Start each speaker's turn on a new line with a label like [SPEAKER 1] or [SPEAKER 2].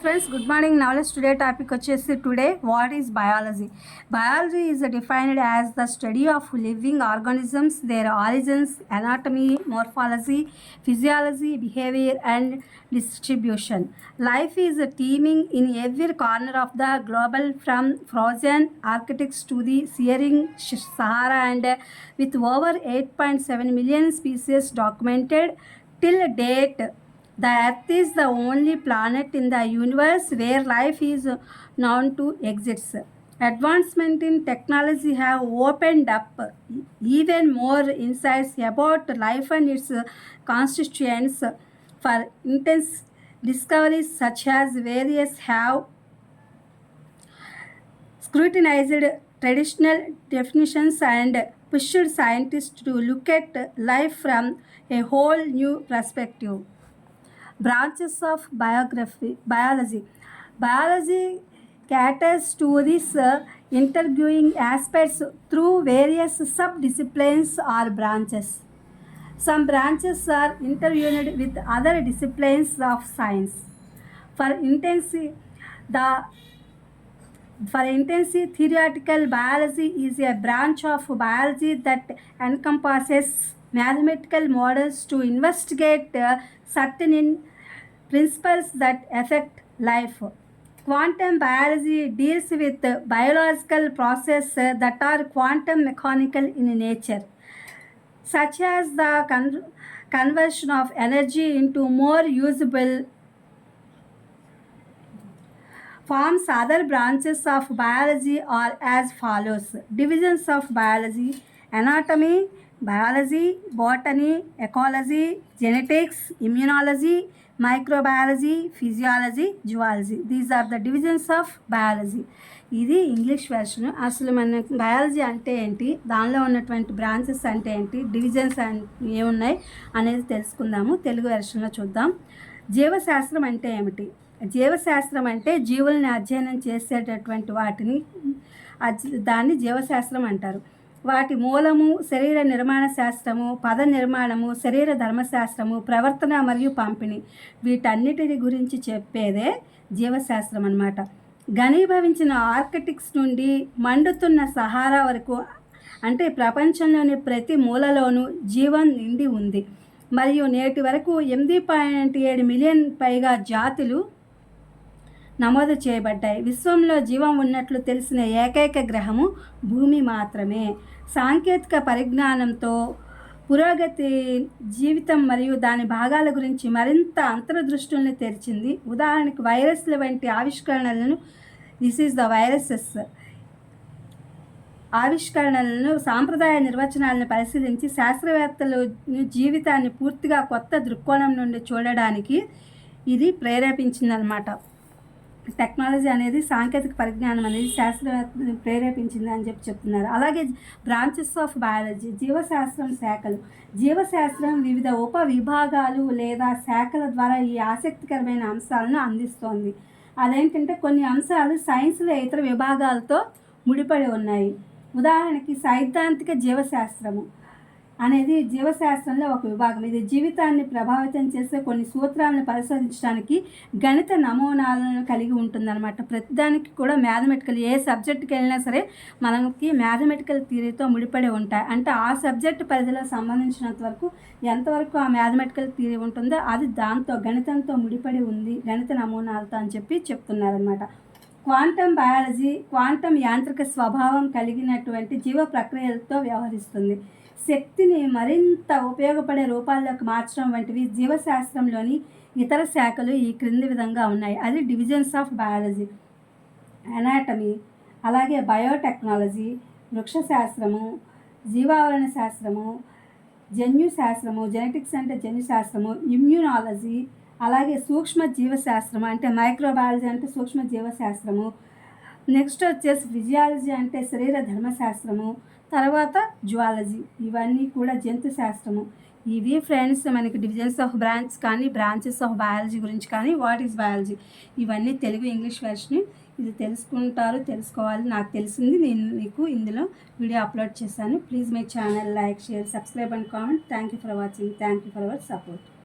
[SPEAKER 1] Friends, good morning. Now let's today topic వచ్చేసి today what is biology. Biology is defined as the study of living organisms, their origins, anatomy, morphology, physiology, behavior and distribution. Life is teeming in every corner of the global from frozen Arctics to the searing Sahara and with over 8.7 million species documented till date. The Earth is the only planet in the universe where life is known to exist. Advancement in technology have opened up even more insights about life and its constituents. For intense discoveries such as various have scrutinized traditional definitions and pushed scientists to look at life from a whole new perspective. Branches of biology. Biology caters to these interviewing aspects through various subdisciplines or branches. Some branches are interviewed with other disciplines of science. For intensive theoretical biology is a branch of biology that encompasses mathematical models to investigate certain principles that affect life. Quantum biology deals with biological processes that are quantum mechanical in nature, such as the conversion of energy into more usable forms. Other branches of biology are as follows: divisions of biology: anatomy, biology, botany, ecology, genetics, immunology, microbiology, physiology, zoology. These are the divisions of biology. ఇది English version. అసలు మన biology అంటే ఏంటి, దానిలో ఉన్నటువంటి branches అంటే ఏంటి, divisions ఏమున్నాయి అనేది తెలుసుకుందాము. తెలుగు వెర్షన్లో చూద్దాం. జీవశాస్త్రం అంటే ఏమిటి? జీవశాస్త్రం అంటే జీవుల్ని అధ్యయనం చేసేటటువంటి వాటిని దాన్ని జీవశాస్త్రం అంటారు. వాటి మూలము శరీర నిర్మాణ శాస్త్రము, పద నిర్మాణము, శరీర ధర్మశాస్త్రము, ప్రవర్తన మరియు పంపిణీ, వీటన్నిటిని గురించి చెప్పేదే జీవశాస్త్రం అన్నమాట. ఘనీభవించిన ఆర్కిటిక్స్ నుండి మండుతున్న సహారా వరకు అంటే ప్రపంచంలోని ప్రతి మూలలోనూ జీవం నిండి ఉంది. మరియు నేటి వరకు 8.7 మిలియన్ పైగా జాతులు నమోదు చేయబడ్డాయి. విశ్వంలో జీవం ఉన్నట్లు తెలిసిన ఏకైక గ్రహము భూమి మాత్రమే. సాంకేతిక పరిజ్ఞానంతో పురోగతి జీవితం మరియు దాని భాగాల గురించి మరింత అంతర్దృష్టుల్ని తెరిచింది. ఉదాహరణకు వైరస్ల వంటి ఆవిష్కరణలను సాంప్రదాయ నిర్వచనాలను పరిశీలించి శాస్త్రవేత్తలు జీవితాన్ని పూర్తిగా కొత్త దృక్కోణం నుండి చూడడానికి ఇది ప్రేరేపించిందనమాట. టెక్నాలజీ అనేది, సాంకేతిక పరిజ్ఞానం అనేది శాస్త్రవేత్తలు ప్రేరేపించింది అని చెప్తున్నారు. అలాగే బ్రాంచెస్ ఆఫ్ బయాలజీ, జీవశాస్త్రం శాఖలు. జీవశాస్త్రం వివిధ ఉప విభాగాలు లేదా శాఖల ద్వారా ఈ ఆసక్తికరమైన అంశాలను అందిస్తోంది. అదేంటంటే కొన్ని అంశాలు సైన్స్లో ఇతర విభాగాలతో ముడిపడి ఉన్నాయి. ఉదాహరణకి సైద్ధాంతిక జీవశాస్త్రము అనేది జీవశాస్త్రంలో ఒక విభాగం. ఇది జీవితాన్ని ప్రభావితం చేసే కొన్ని సూత్రాలను పరిశోధించడానికి గణిత నమూనాలను కలిగి ఉంటుందన్నమాట. ప్రతిదానికి కూడా మ్యాథమెటికల్, ఏ సబ్జెక్ట్కి వెళ్ళినా సరే మనకి మ్యాథమెటికల్ థియరీతో ముడిపడి ఉంటాయి. అంటే ఆ సబ్జెక్ట్ పరిధిలో సంబంధించినంత వరకు ఎంతవరకు ఆ మ్యాథమెటికల్ థియరీ ఉంటుందో అది దాంతో గణితంతో ముడిపడి ఉంది, గణిత నమూనాలతో అని చెప్తున్నారనమాట. క్వాంటం బయాలజీ క్వాంటం యాంత్రిక స్వభావం కలిగినటువంటి జీవ ప్రక్రియలతో వ్యవహరిస్తుంది. శక్తిని మరింత ఉపయోగపడే రూపాల్లోకి మార్చడం వంటివి జీవశాస్త్రంలోని ఇతర శాఖలు ఈ క్రింది విధంగా ఉన్నాయి. అది డివిజన్స్ ఆఫ్ బయాలజీ. అనాటమీ, అలాగే బయోటెక్నాలజీ, వృక్షశాస్త్రము, జీవావరణ శాస్త్రము, జన్యు శాస్త్రము, జెనెటిక్స్ అంటే జన్యు శాస్త్రము, ఇమ్యూనాలజీ, అలాగే సూక్ష్మ జీవశాస్త్రము అంటే మైక్రోబయాలజీ అంటే సూక్ష్మ జీవశాస్త్రము. నెక్స్ట్ వచ్చేసి ఫిజియాలజీ అంటే శరీర ధర్మశాస్త్రము, తర్వాత జువాలజీ, ఇవన్నీ కూడా జంతు శాస్త్రము. ఇవి ఫ్రెండ్స్ మనకి డివిజన్స్ ఆఫ్ బ్రాంచ్ కానీ బ్రాంచెస్ ఆఫ్ బయాలజీ గురించి కానీ వాట్ ఈస్ బయాలజీ, ఇవన్నీ తెలుగు ఇంగ్లీష్ వెర్షన్. ఇది తెలుసుకోవాలి. నాకు తెలిసింది నేను మీకు ఇందులో వీడియో అప్లోడ్ చేశాను. Please my channel like, share, subscribe and comment. Thank you for watching. Thank you for our support.